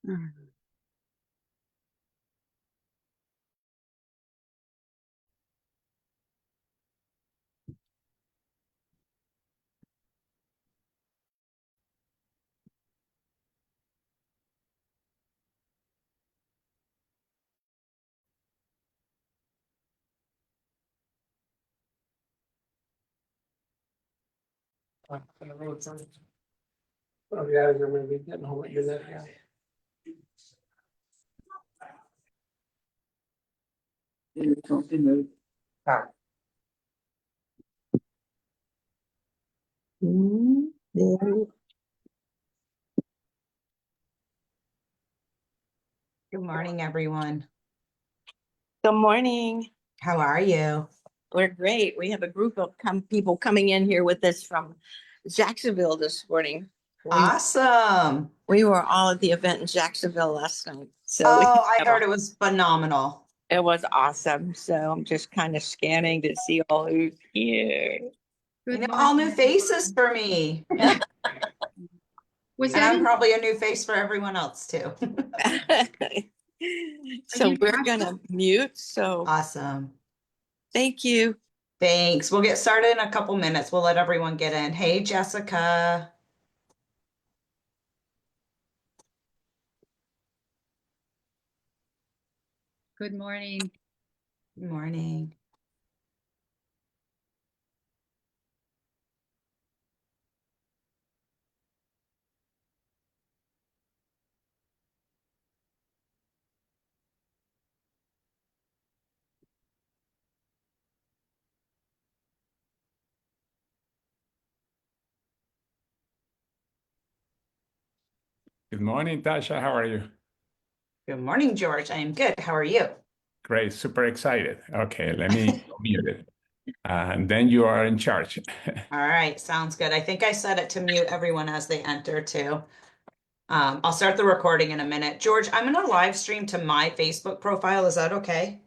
Mhm. Oh, yeah, you're gonna be getting home at your neck, yeah. Ah. There. Good morning, everyone. Good morning. How are you? We're great. We have a group of people coming in here with us from Jacksonville this morning. Awesome. We were all at the event in Jacksonville last night. So Oh, I heard it was phenomenal. it was awesome. So I'm just kind of scanning to see all who's here. You know, all new faces for me. Was And that I'm probably a new face for everyone else too. So you we're Joshua? gonna mute. So Awesome. thank you. Thanks. We'll get started in a couple minutes. We'll let everyone get in. Hey, Jessica. Good morning. Good morning. Good morning, Tasha. How are you? Good morning, George. I am good. How are you? Great, super excited. Okay, let me mute it. And then you are in charge. All right, sounds good. I think I set it to mute everyone as they enter too. I'll start the recording in a minute. George, I'm going to live stream to my Facebook profile. Is that okay?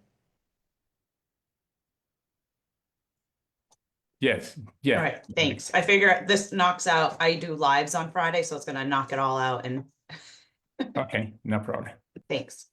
Yes, All yeah. right, thanks. I figure this knocks out, I do lives on Friday, so it's going to knock it all out. And Okay, no problem. thanks.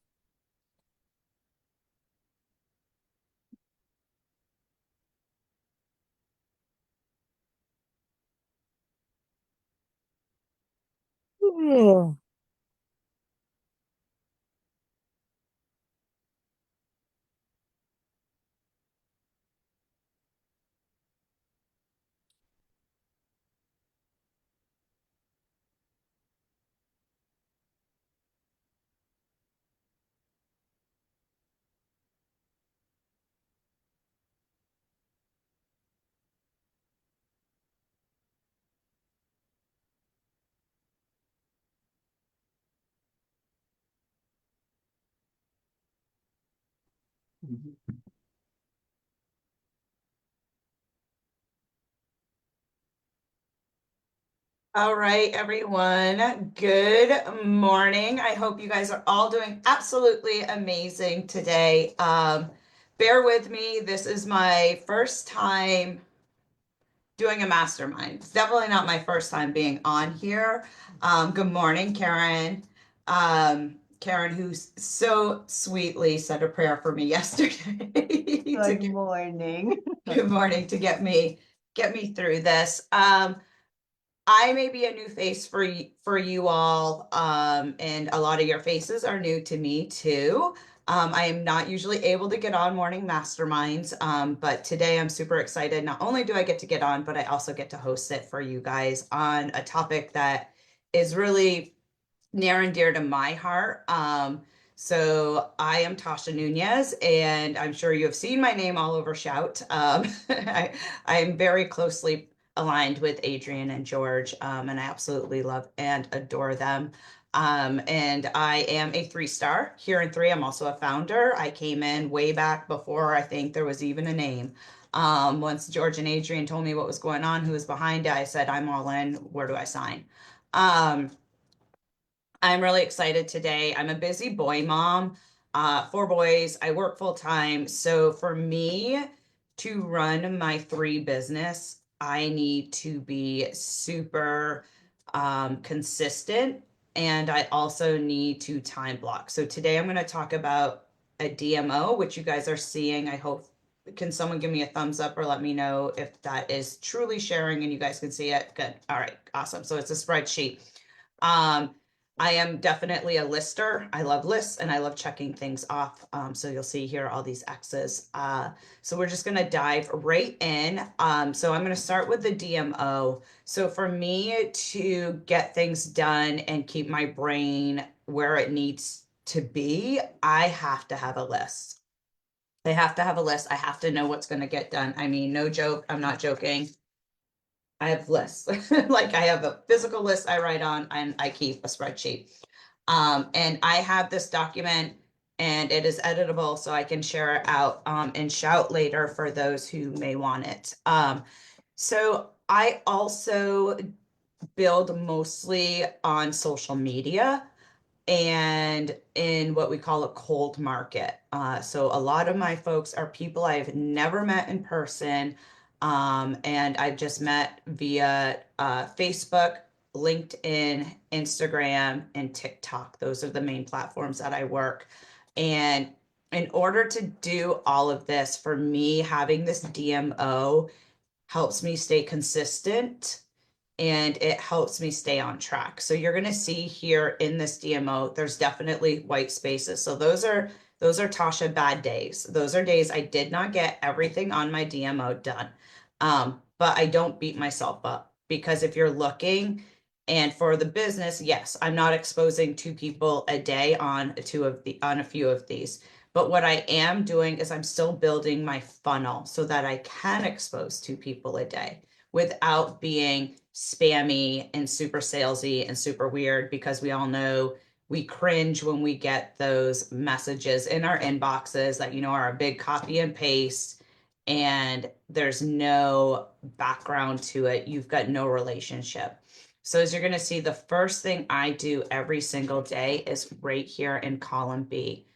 All right, everyone. Good morning. I hope you guys are all doing absolutely amazing today. Bear with me. This is my first time doing a mastermind. It's definitely not my first time being on here. Good morning, Karen. Karen, who so sweetly said a prayer for me yesterday. Good morning. Good morning to get me through this. I may be a new face for you all, and a lot of your faces are new to me too. I am not usually able to get on morning masterminds, but today I'm super excited. Not only do I get to get on, but I also get to host it for you guys on a topic that is really near and dear to my heart. So I am Tasha Nunez, and I'm sure you have seen my name all over Shout. I'm very closely aligned with Adrian and George, and I absolutely love and adore them. And I am a 3-star here in 3. I'm also a founder. I came in way back before I think there was even a name. Once George and Adrian told me what was going on, who was behind it, I said, I'm all in. Where do I sign? I'm really excited today. I'm a busy boy mom, 4 boys. I work full time. So for me to run my 3 business, I need to be super consistent and I also need to time block. So today I'm going to talk about a DMO, which you guys are seeing. I hope, can someone give me a thumbs up or let me know if that is truly sharing and you guys can see it? Good. All right. Awesome. So it's a spreadsheet. I am definitely a lister. I love lists and I love checking things off. So you'll see here all these X's. So we're just going to dive right in. So I'm going to start with the DMO. So for me to get things done and keep my brain where it needs to be, I have to have a list. I have to have a list. I have to know what's going to get done. I mean, no joke. I'm not joking. I have lists. Like I have a physical list I write on and I keep a spreadsheet. And I have this document and it is editable so I can share it out and shout later for those who may want it. So I also build mostly on social media and in what we call a cold market. So a lot of my folks are people I've never met in person. And I've just met via Facebook, LinkedIn, Instagram, and TikTok. Those are the main platforms that I work. And in order to do all of this, for me, having this DMO helps me stay consistent and it helps me stay on track. So you're going to see here in this DMO, there's definitely white spaces. So those are Tasha bad days. Those are days I did not get everything on my DMO done. But I don't beat myself up because if you're looking and for the business, yes, I'm not exposing 2 people a day on a few of these. But what I am doing is I'm still building my funnel so that I can expose 2 people a day without being spammy and super salesy and super weird, because we all know we cringe when we get those messages in our inboxes that, are a big copy and paste and there's no background to it. You've got no relationship. So as you're going to see, the first thing I do every single day is right here in column B.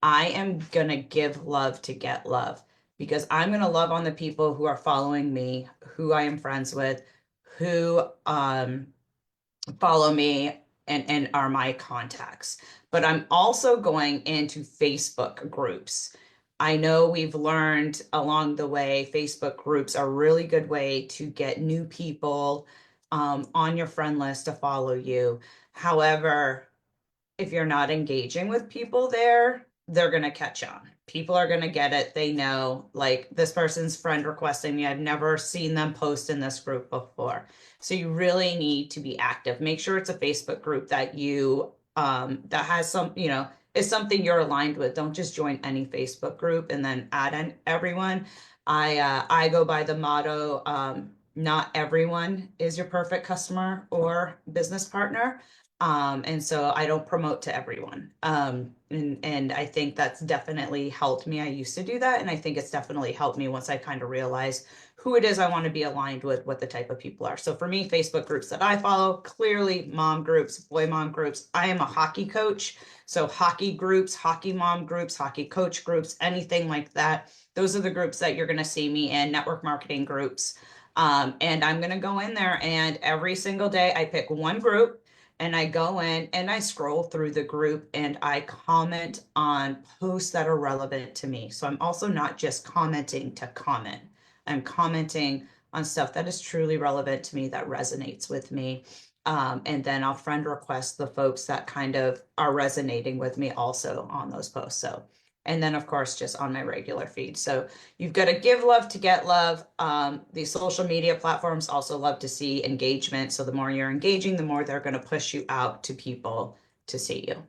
I am going to give love to get love, because I'm going to love on the people who are following me, who I am friends with, who follow me and are my contacts. But I'm also going into Facebook groups. I know we've learned along the way, Facebook groups are a really good way to get new people on your friend list to follow you. However, if you're not engaging with people there, they're going to catch on. People are going to get it. They know, like, this person's friend requesting me. I've never seen them post in this group before. So you really need to be active. Make sure it's a Facebook group that you, that has some, is something you're aligned with. Don't just join any Facebook group and then add in everyone. I go by the motto, not everyone is your perfect customer or business partner. And so I don't promote to everyone. And I think that's definitely helped me. I used to do that. And I think it's definitely helped me once I kind of realized who it is I want to be aligned with, what the type of people are. So for me, Facebook groups that I follow, clearly mom groups, boy mom groups. I am a hockey coach. So hockey groups, hockey mom groups, hockey coach groups, anything like that. Those are the groups that you're going to see me in, network marketing groups. And I'm going to go in there and every single day I pick one group. And I go in and I scroll through the group and I comment on posts that are relevant to me. So I'm also not just commenting to comment. I'm commenting on stuff that is truly relevant to me, that resonates with me. And then I'll friend request the folks that kind of are resonating with me also on those posts. So, and then of course, just on my regular feed. So you've got to give love to get love. These social media platforms also love to see engagement. So the more you're engaging, the more they're going to push you out to people to see you.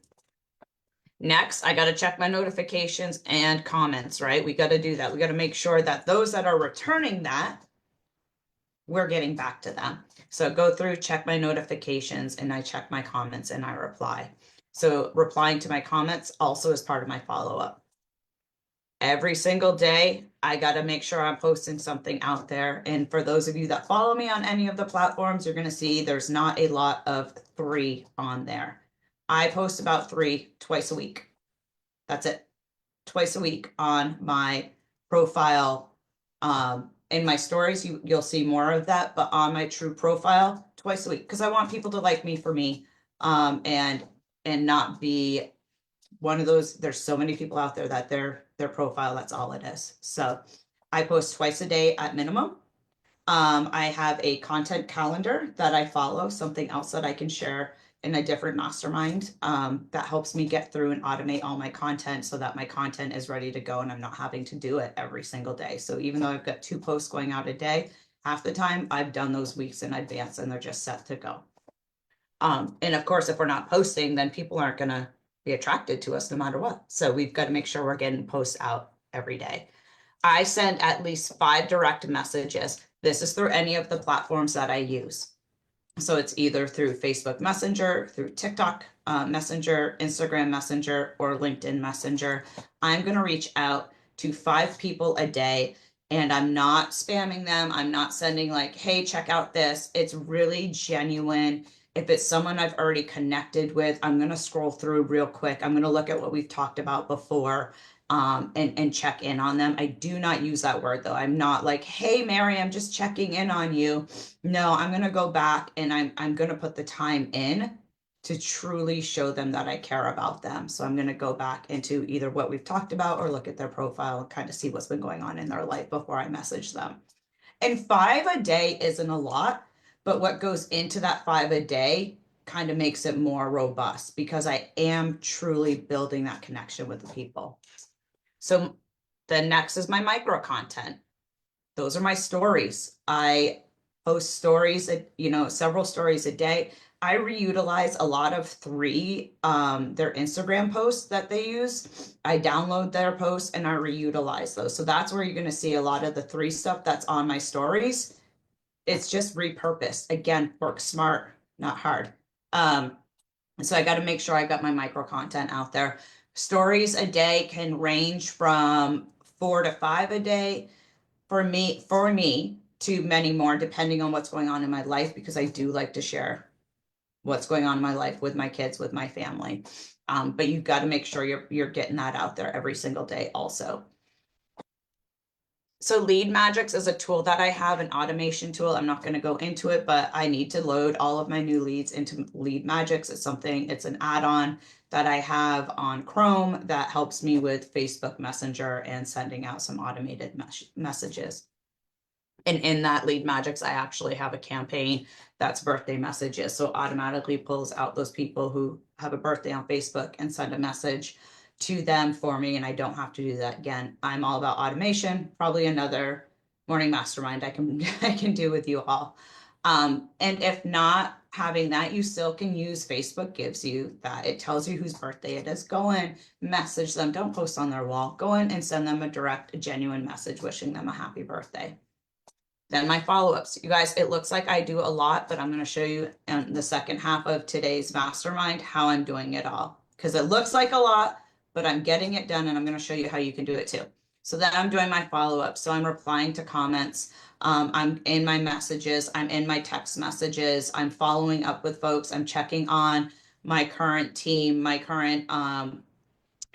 Next, I got to check my notifications and comments, right? We got to do that. We got to make sure that those that are returning that, we're getting back to them. So go through, check my notifications, and I check my comments and I reply. So replying to my comments also is part of my follow-up. Every single day, I got to make sure I'm posting something out there. And for those of you that follow me on any of the platforms, you're going to see there's not a lot of 3 on there. I post about 3 twice a week. That's it. Twice a week on my profile. In my stories, you'll see more of that, but on my true profile, twice a week, because I want people to like me for me. and not be one of those. There's so many people out there that their profile, that's all it is. So I post twice a day at minimum. I have a content calendar that I follow, something else that I can share in a different mastermind, that helps me get through and automate all my content so that my content is ready to go and I'm not having to do it every single day. So even though I've got 2 posts going out a day, half the time I've done those weeks in advance and they're just set to go. And of course, if we're not posting, then people aren't gonna be attracted to us no matter what. So we've got to make sure we're getting posts out every day. I send at least 5 direct messages. This is through any of the platforms that I use. So it's either through Facebook Messenger, through TikTok Messenger, Instagram Messenger, or LinkedIn Messenger. I'm going to reach out to 5 people a day, and I'm not spamming them. I'm not sending like, hey, check out this. It's really genuine. If it's someone I've already connected with, I'm going to scroll through real quick. I'm going to look at what we've talked about before. And check in on them. I do not use that word though. I'm not like, hey, Mary, I'm just checking in on you. No, I'm going to go back and I'm going to put the time in to truly show them that I care about them. So I'm going to go back into either what we've talked about or look at their profile and kind of see what's been going on in their life before I message them. And 5 a day isn't a lot, but what goes into that 5 a day kind of makes it more robust because I am truly building that connection with the people. So the next is my micro content. Those are my stories. I post stories, several stories a day. I reutilize a lot of their Instagram posts that they use. I download their posts and I reutilize those. So that's where you're going to see a lot of the 3 stuff that's on my stories. It's just repurposed. Again, work smart, not hard. So I got to make sure I got my micro content out there. Stories a day can range from 4 to 5 a day for me to many more, depending on what's going on in my life, because I do like to share what's going on in my life with my kids, with my family. But you've got to make sure you're getting that out there every single day also. So Lead Magics is a tool that I have, an automation tool. I'm not going to go into it, but I need to load all of my new leads into Lead Magics. It's an add-on that I have on Chrome that helps me with Facebook Messenger and sending out some automated messages. And in that Lead Magics, I actually have a campaign that's birthday messages. So automatically pulls out those people who have a birthday on Facebook and send a message to them for me. And I don't have to do that again. I'm all about automation, probably another morning mastermind I can do with you all. And if not having that, you still can use Facebook gives you that. It tells you whose birthday it is. Go in, message them. Don't post on their wall. Go in and send them a genuine message wishing them a happy birthday. Then my follow-ups. You guys, it looks like I do a lot, but I'm going to show you in the second half of today's mastermind how I'm doing it all. Because it looks like a lot, but I'm getting it done and I'm going to show you how you can do it too. So then I'm doing my follow-up. So I'm replying to comments. I'm in my messages. I'm in my text messages. I'm following up with folks. I'm checking on my current team, my current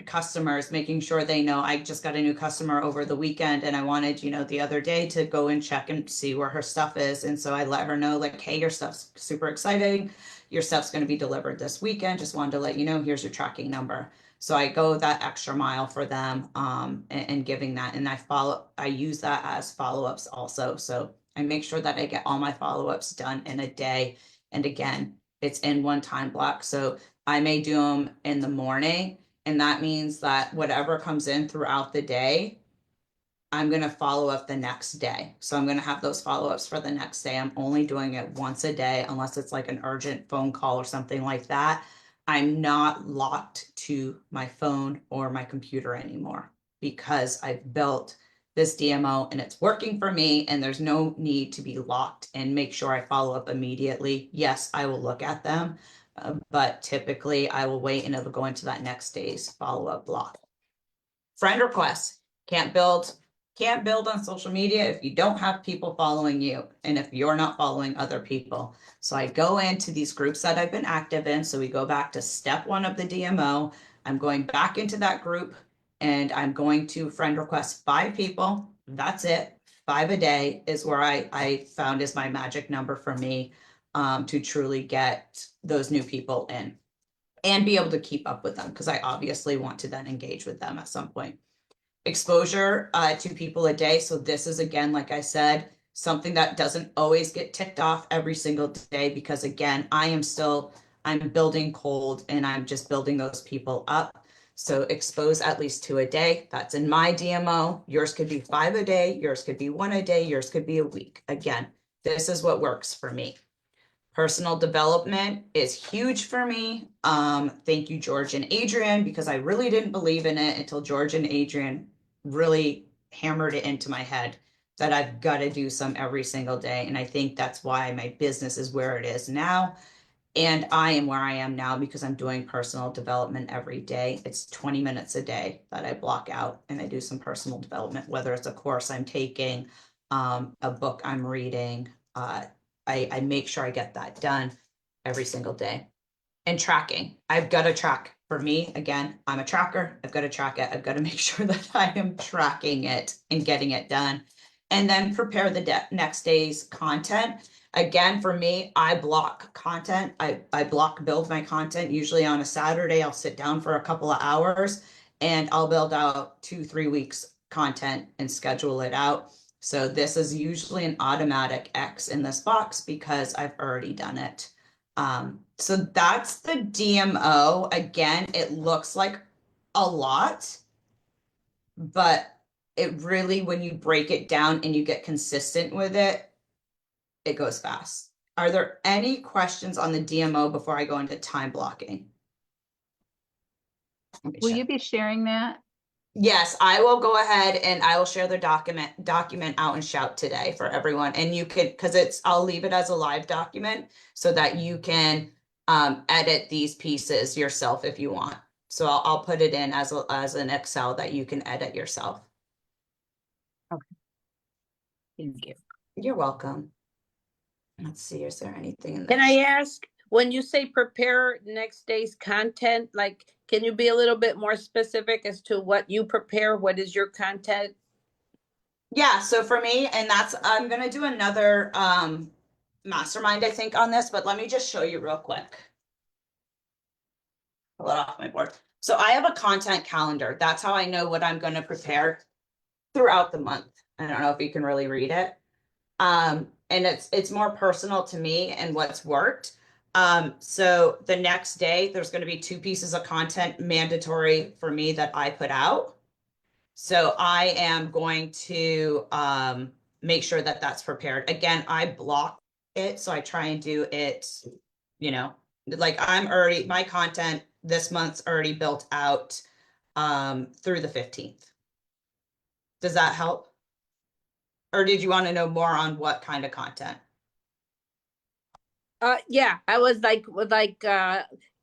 customers, making sure they know. I just got a new customer over the weekend and I wanted, the other day to go and check and see where her stuff is. And so I let her know like, hey, your stuff's super exciting. Your stuff's going to be delivered this weekend. Just wanted to let you know, here's your tracking number. So I go that extra mile for them and giving that. And I use that as follow-ups also. So I make sure that I get all my follow-ups done in a day. And again, it's in one time block. So I may do them in the morning. And that means that whatever comes in throughout the day, I'm going to follow up the next day. So I'm going to have those follow-ups for the next day. I'm only doing it once a day, unless it's like an urgent phone call or something like that. I'm not locked to my phone or my computer anymore because I've built this DMO and it's working for me and there's no need to be locked and make sure I follow up immediately. Yes, I will look at them. But typically I will wait and it'll go into that next day's follow-up block. Friend requests. Can't build on social media if you don't have people following you and if you're not following other people. So I go into these groups that I've been active in. So we go back to step 1 of the DMO. I'm going back into that group and I'm going to friend request 5 people. That's it. 5 a day is where I found is my magic number for me. to truly get those new people in and be able to keep up with them, because I obviously want to then engage with them at some point. Exposure, 2 people a day. So this is, again, like I said, something that doesn't always get ticked off every single day, because again, I'm building cold and I'm just building those people up. So expose at least 2 a day. That's in my DMO. Yours could be 5 a day. Yours could be 1 a day. Yours could be a week. Again, this is what works for me. Personal development is huge for me. Thank you, George and Adrian, because I really didn't believe in it until George and Adrian really hammered it into my head that I've got to do some every single day. And I think that's why my business is where it is now. And I am where I am now because I'm doing personal development every day. It's 20 minutes a day that I block out and I do some personal development, whether it's a course I'm taking, a book I'm reading. I make sure I get that done every single day. And tracking, I've got to track. For me, again, I'm a tracker. I've got to track it. I've got to make sure that I am tracking it and getting it done. And then prepare the next day's content. Again, for me, I block content. I block build my content. Usually on a Saturday, I'll sit down for a couple of hours and I'll build out 2-3 weeks content and schedule it out. So this is usually an automatic X in this box because I've already done it. So that's the DMO. Again, it looks like a lot, but it really, when you break it down and you get consistent with it, it goes fast. Are there any questions on the DMO before I go into time blocking? Will you be sharing that? Yes, I will go ahead and I will share the document out and shout today for everyone. And you could, because I'll leave it as a live document so that you can edit these pieces yourself if you want. So I'll put it in as an Excel that you can edit yourself. Thank you. You're welcome. Let's see, is there anything in Can there? I ask, when you say prepare next day's content, like, can you be a little bit more specific as to what you prepare? What is your content? Yeah, so for me, and I'm gonna do another mastermind, I think, on this, but let me just show you real quick. Pull it off my board. So I have a content calendar. That's how I know what I'm gonna prepare throughout the month. I don't know if you can really read it. And it's more personal to me and what's worked. So the next day, there's going to be 2 pieces of content mandatory for me that I put out. So I am going to make sure that that's prepared. Again, I block it. So I try and do it, like my content this month's already built out through the 15th. Does that help? Or did you want to know more on what kind of content? Yeah, I was like,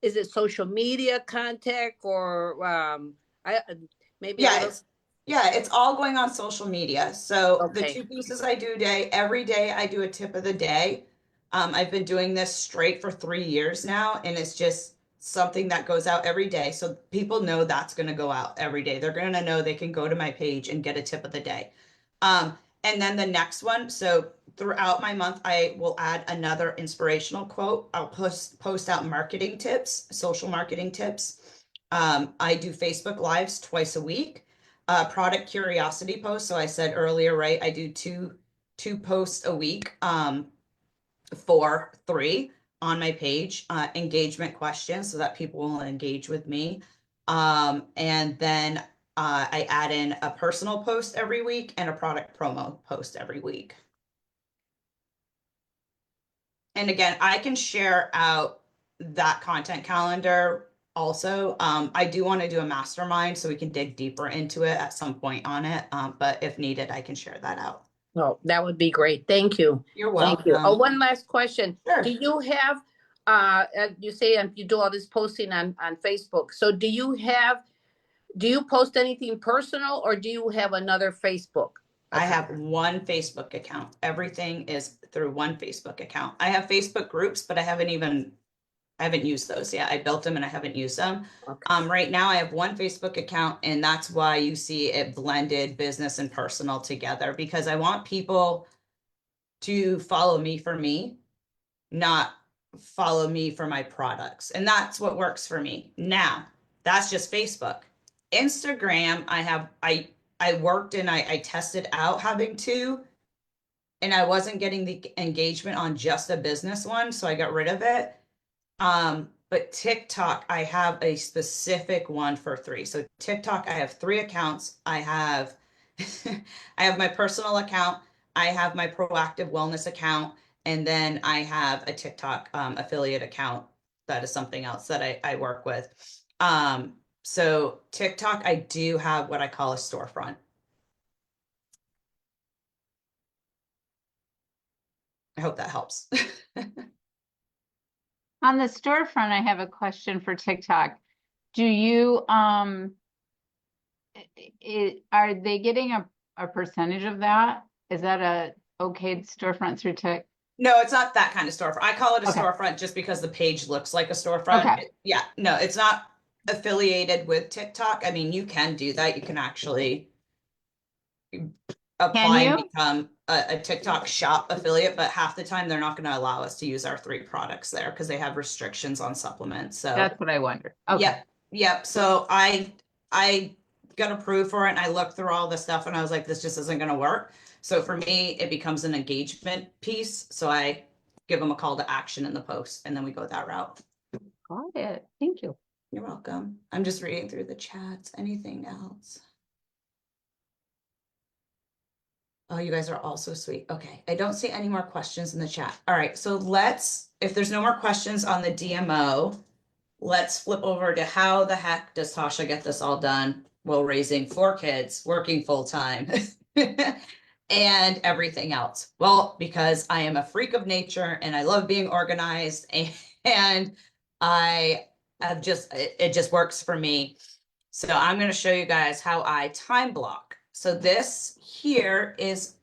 is it social media content or maybe? It's all going on social media. So the Okay. 2 pieces I do every day I do a tip of the day. I've been doing this straight for 3 years now, and it's just something that goes out every day. So people know that's going to go out every day. They're going to know they can go to my page and get a tip of the day. And then the next one, so throughout my month, I will add another inspirational quote. I'll post out marketing tips, social marketing tips. I do Facebook Lives twice a week. Product curiosity posts. So I said earlier, right? I do two posts a week, 3 on my page, engagement questions so that people will engage with me. And then I add in a personal post every week and a product promo post every week. And again, I can share out that content calendar also. I do want to do a mastermind so we can dig deeper into it at some point on it. But if needed, I can share that out. Oh, that would be great. Thank you. You're Thank you. welcome. Oh, one last question. Sure. Do you have, you say you do all this posting on Facebook. So do you post anything personal or do you have another Facebook? I have one Facebook account. Everything is through one Facebook account. I have Facebook groups, but I haven't used those yet. I built them and I haven't used them. Okay. Right now I have one Facebook account, and that's why you see it blended business and personal together, because I want people to follow me for me not follow me for my products. And that's what works for me. Now, that's just Facebook. Instagram, I worked and I tested out having two, and I wasn't getting the engagement on just a business one, so I got rid of it. But TikTok, I have a specific one for 3. So TikTok, I have 3 accounts. I have I have my personal account, I have my proactive wellness account, and then I have a TikTok affiliate account. That is something else that I work with. So TikTok, I do have what I call a storefront. I hope that helps. On the storefront, I have a question for TikTok. Do you, are they getting a percentage of that? Is that a okayed storefront through Tik? No, it's not that kind of storefront. I call it a Okay. storefront just because the page looks like a storefront. Okay. Yeah, no, it's not affiliated with TikTok. I mean, you can do that. You can actually apply and you? become a TikTok shop affiliate, but half the time they're not going to allow us to use our 3 products there because they have restrictions on supplements. So That's what I wondered. Okay. Yep. So I got approved for it and I looked through all the stuff and I was like, this just isn't going to work. So for me, it becomes an engagement piece. So I give them a call to action in the post and then we go that route. Got it. Thank you. You're welcome. I'm just reading through the chats. Anything else? Oh, you guys are all so sweet. Okay. I don't see any more questions in the chat. All right. So if there's no more questions on the DMO, let's flip over to how the heck does Tasha get this all done while raising 4 kids, working full time, and everything else. Well, because I am a freak of nature and I love being organized and it just works for me. So I'm going to show you guys how I time block. So this is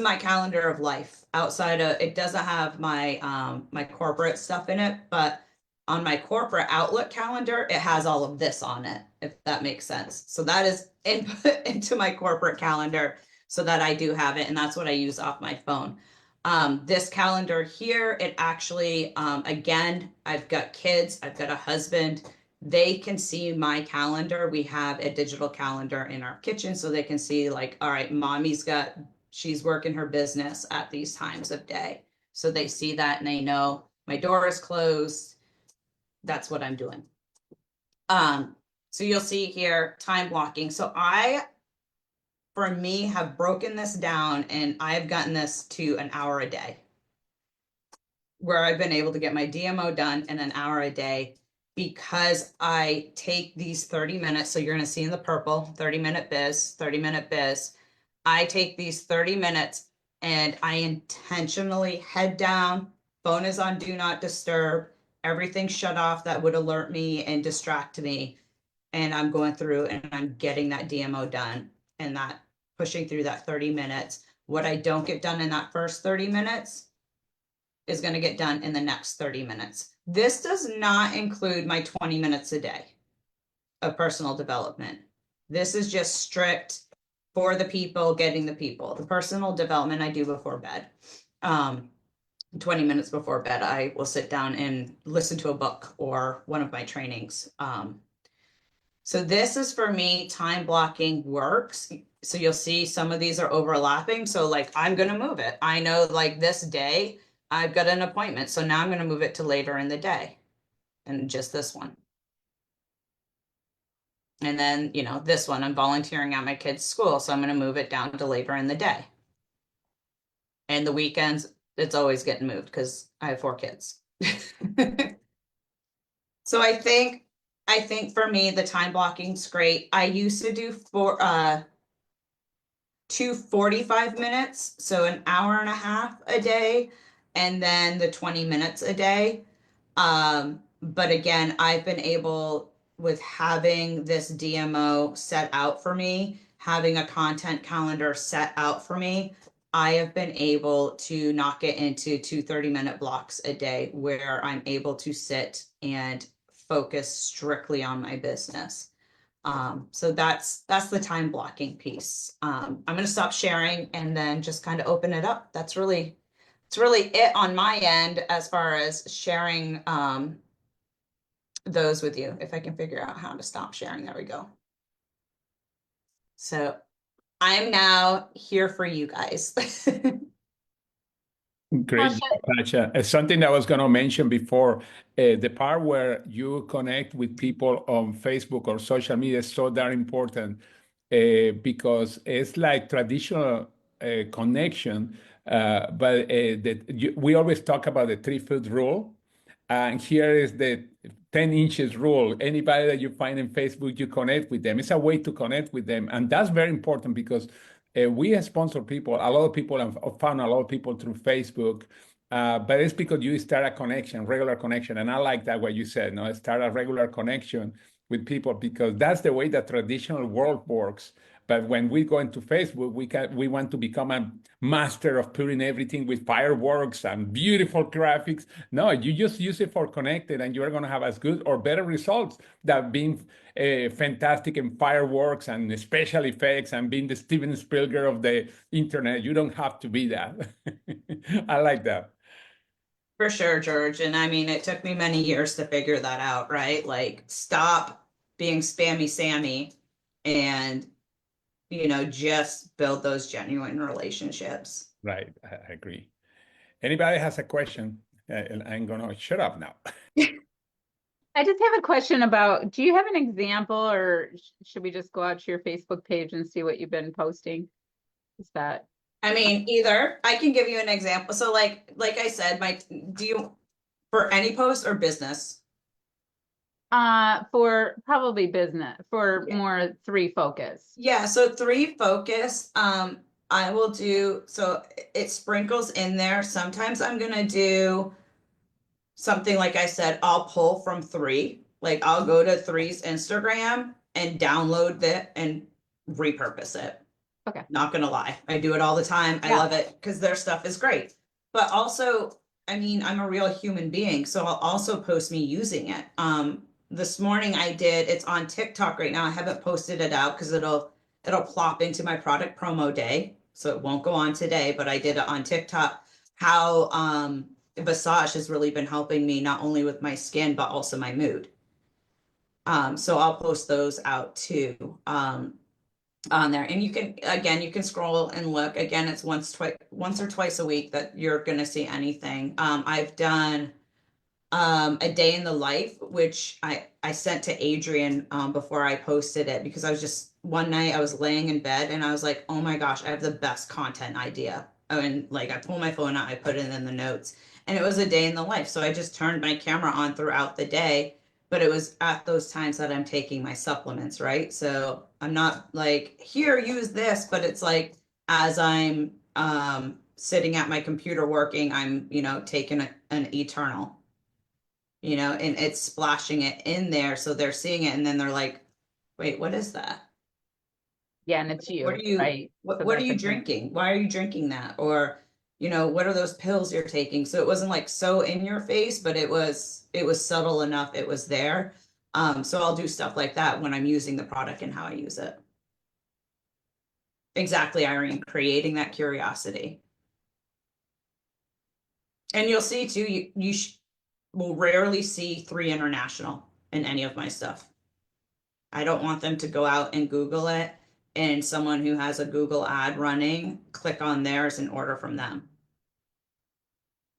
my calendar of life outside of, it doesn't have my, my corporate stuff in it, but on my corporate Outlook calendar, it has all of this on it, if that makes sense. So that is input into my corporate calendar so that I do have it. And that's what I use off my phone. This calendar here, it actually, again, I've got kids, I've got a husband. They can see my calendar. We have a digital calendar in our kitchen so they can see like, all right, she's working her business at these times of day. So they see that and they know my door is closed. That's what I'm doing. So you'll see here, time blocking. So for me, have broken this down and I've gotten this to an hour a day where I've been able to get my DMO done in an hour a day because I take these 30 minutes. So you're going to see in the purple, 30-minute biz, 30-minute biz. I take these 30 minutes and I intentionally head down, phone is on do not disturb, everything shut off that would alert me and distract me. And I'm going through and I'm getting that DMO done and that pushing through that 30 minutes. What I don't get done in that first 30 minutes is going to get done in the next 30 minutes. This does not include my 20 minutes a day of personal development. This is just strict for the people, getting the people. The personal development I do before bed. 20 minutes before bed, I will sit down and listen to a book or one of my trainings. So this is for me, time blocking works. So you'll see some of these are overlapping. So like, I'm going to move it. I know like this day, I've got an appointment. So now I'm going to move it to later in the day and just this one. And then, this one, I'm volunteering at my kid's school. So I'm going to move it down to later in the day. And the weekends, it's always getting moved because I have 4 kids. So I think for me, the time blocking's great. I used to do 2 45 minutes, so an hour and a half a day, and then the 20 minutes a day. But again, I've been able, with having this DMO set out for me, having a content calendar set out for me, I have been able to knock it into 2 30-minute blocks a day where I'm able to sit and focus strictly on my business. So that's the time blocking piece. I'm going to stop sharing and then just kind of open it up. That's really it's really it on my end as far as sharing those with you. If I can figure out how to stop sharing, there we go. So I'm now here for you guys. Great, Natasha. Something that I was going to mention before, the part where you connect with people on Facebook or social media is so darn important because it's like traditional connection, but we always talk about the 3-foot rule. And here is the 10 inches rule. Anybody that you find in Facebook, you connect with them. It's a way to connect with them. And that's very important because we sponsor people. A lot of people have found a lot of people through Facebook, but it's because you start a connection, regular connection. And I like that what you said, no, start a regular connection with people because that's the way the traditional world works. But when we go into Facebook, we want to become a master of putting everything with fireworks and beautiful graphics. No, you just use it for connected, and you're going to have as good or better results than being fantastic in fireworks and special effects and being the Steven Spielberg of the internet. You don't have to be that. I like that. For sure, George. And I mean, it took me many years to figure that out, right? Like, stop being spammy Sammy and, just build those genuine relationships. Right. I agree. Anybody has a question? I'm going to shut up now. I just have a question about, do you have an example or should we just go out to your Facebook page and see what you've been posting? Is that? I mean, either. I can give you an example. So like I said, for any post or business? For probably business, for Yeah. more 3 focus. Yeah, so 3 focus, I will do, so it sprinkles in there. Sometimes I'm gonna do something like I said, I'll pull from 3. Like I'll go to 3's Instagram and download that and repurpose it. Okay. Not gonna lie, I do it all the time. I Yeah. love it because their stuff is great. But also, I mean, I'm a real human being, so I'll also post me using it. This morning I did, it's on TikTok right now. I haven't posted it out because it'll plop into my product promo day. So it won't go on today, but I did it on TikTok. How Visage has really been helping me not only with my skin, but also my mood. So I'll post those out too. On there, and you can scroll and look. Again, it's once or twice a week that you're gonna see anything. I've done a day in the life, which I sent to Adrian before I posted it because I was just one night I was laying in bed and I was like, oh my gosh, I have the best content idea. And like I pulled my phone out, I put it in the notes, and it was a day in the life. So I just turned my camera on throughout the day, but it was at those times that I'm taking my supplements, right? So I'm not like, here, use this, but it's like as I'm sitting at my computer working, I'm taking an Eternal. And it's splashing it in there. So they're seeing it and then they're like, wait, what is that? Yeah, and it's you, What are you, right? what So are that's you a good- drinking? Why are you drinking that? Or, what are those pills you're taking? So it wasn't like so in your face, but it was subtle enough. It was there. So I'll do stuff like that when I'm using the product and how I use it. Exactly, Irene, creating that curiosity. And you'll see too, you will rarely see 3 International in any of my stuff. I don't want them to go out and Google it and someone who has a Google ad running, click on theirs and order from them.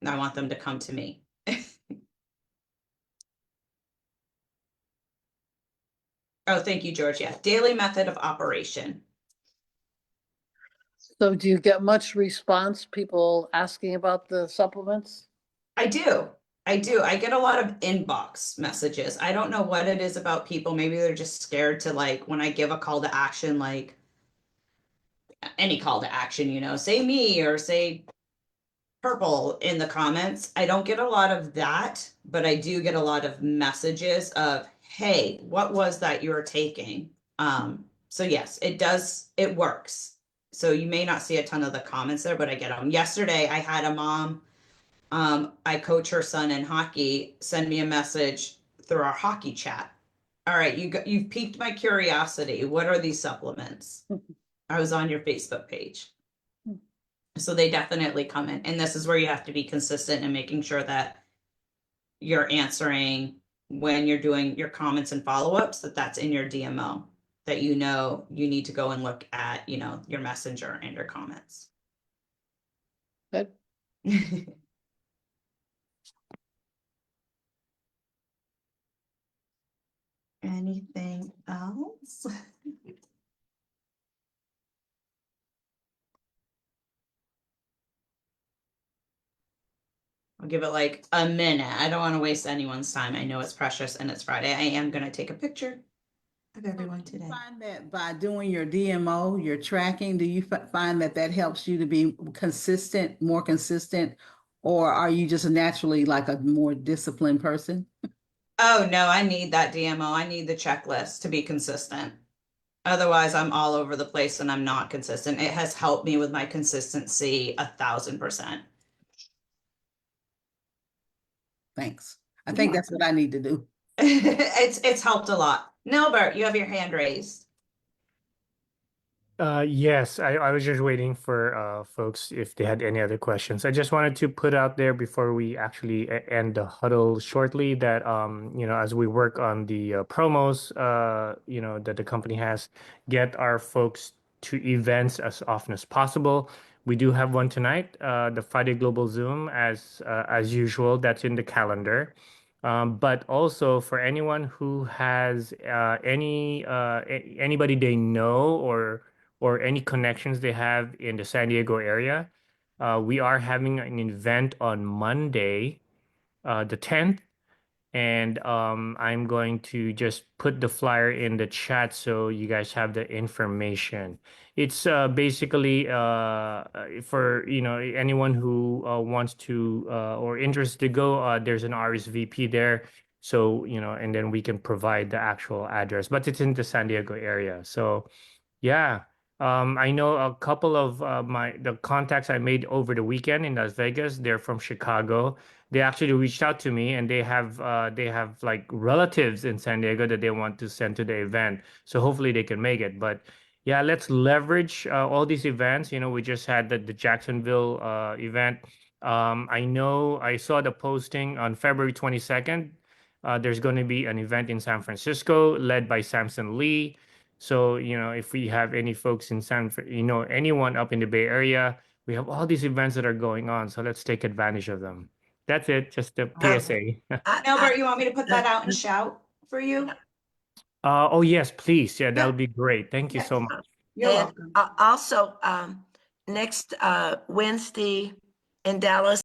And I want them to come to me. Oh, thank you, George. Yeah, daily method of operation. So do you get much response, people asking about the supplements? I do. I get a lot of inbox messages. I don't know what it is about people. Maybe they're just scared to, like, when I give a call to action, like any call to action, say me or say purple in the comments. I don't get a lot of that, but I do get a lot of messages of, hey, what was that you were taking? So yes, it works. So you may not see a ton of the comments there, but I get them. Yesterday I had a mom, I coach her son in hockey, send me a message through our hockey chat. All right, you've piqued my curiosity. What are these supplements? I was on your Facebook page. So they definitely come in, and this is where you have to be consistent in making sure that you're answering when you're doing your comments and follow-ups, that's in your DMO, that you know you need to go and look at, your messenger and your comments. Good. Anything else? I'll give it like a minute. I don't want to waste anyone's time. I know it's precious and it's Friday. I am going to take a picture of everyone Do you today. find that by doing your DMO, your tracking, do you find that that helps you to be consistent, more consistent, or are you just naturally like a more disciplined person? Oh, no, I need that DMO. I need the checklist to be consistent. Otherwise, I'm all over the place and I'm not consistent. It has helped me with my consistency 1,000%. Thanks. I think that's what I need to do. It's helped a lot. Nilbert, you have your hand raised. Yes, I was just waiting for folks if they had any other questions. I just wanted to put out there before we actually end the huddle shortly that as we work on the promos that the company has, get our folks to events as often as possible. We do have one tonight, the Friday Global Zoom as usual. That's in the calendar. But also for anyone who has anybody they know or any connections they have in the San Diego area, we are having an event on Monday, the 10th. And I'm going to just put the flyer in the chat so you guys have the information. It's basically for anyone who wants to or interested to go. There's an RSVP there, so and then we can provide the actual address. But it's in the San Diego area, so yeah. I know a couple of the contacts I made over the weekend in Las Vegas. They're from Chicago. They actually reached out to me, and they have like relatives in San Diego that they want to send to the event. So hopefully they can make it. But yeah, let's leverage all these events. We just had the Jacksonville event. I know I saw the posting on February 22nd. There's going to be an event in San Francisco led by Samson Lee. So, if we have any folks in anyone up in the Bay Area, we have all these events that are going on. So let's take advantage of them. That's it. Just a PSA. Nilbert, you want me to put that out and shout for you? Oh, yes, please. Yeah, that Yeah. would be great. Thank you so Yes. much. You're And welcome. also, next Wednesday in Dallas,